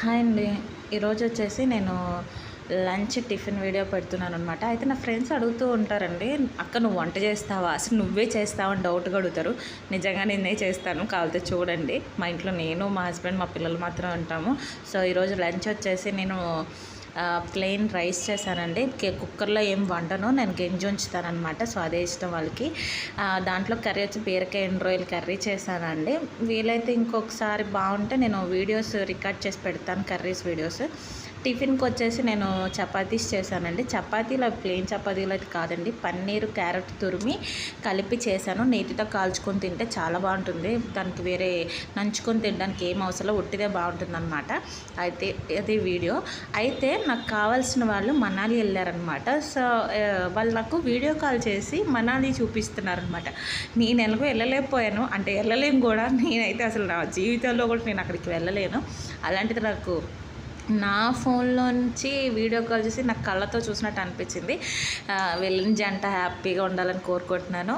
Hi అండి. ఈరోజు వచ్చేసి నేను లంచ్ టిఫిన్ వీడియో పెడుతున్నాను అనమాట. అయితే నా ఫ్రెండ్స్ అడుగుతూ ఉంటారండి, అక్క నువ్వు వంట చేస్తావా, అసలు నువ్వే చేస్తావా అని డౌట్గా అడుగుతారు. నిజంగా నేనే చేస్తాను, కావాలితే చూడండి. మా ఇంట్లో నేను, మా హస్బెండ్, మా పిల్లలు మాత్రం ఉంటాము. సో ఈరోజు లంచ్ వచ్చేసి నేను ప్లెయిన్ రైస్ చేశానండి. కుక్కర్లో ఏం వండను, నేను గింజ ఉంచుతానమాట. సో అదే ఇష్టం వాళ్ళకి. దాంట్లో కర్రీ వచ్చి బీరకాయ ఎండు రొయ్యలు కర్రీ చేశానండి. వీలైతే ఇంకొకసారి బాగుంటే నేను వీడియోస్ రికార్డ్ చేసి పెడతాను, కర్రీస్ వీడియోస్. టిఫిన్కి వచ్చేసి నేను చపాతీస్ చేశానండి. చపాతీలు ప్లెయిన్ చపాతీలు అయితే కాదండి, పన్నీరు క్యారెట్ తురిమి కలిపి చేశాను. నీటితో కాల్చుకొని తింటే చాలా బాగుంటుంది. దానికి వేరే నంచుకొని తినడానికి ఏం అవసరం, ఉట్టిదే బాగుంటుంది అనమాట. అయితే అది వీడియో. అయితే నాకు కావాల్సిన వాళ్ళు మనాలి వెళ్ళారనమాట. సో వాళ్ళు నాకు వీడియో కాల్ చేసి మనాలి చూపిస్తున్నారనమాట. నేను ఎలాగో వెళ్ళలేకపోయాను, అంటే వెళ్ళలేను కూడా. నేనైతే అసలు నా జీవితంలో కూడా నేను అక్కడికి వెళ్ళలేను. అలాంటిది నాకు నా ఫోన్లోంచి వీడియో కాల్ చేసి నాకు కళ్ళతో చూసినట్టు అనిపించింది. వెళ్ళిన జంట హ్యాపీగా ఉండాలని కోరుకుంటున్నాను.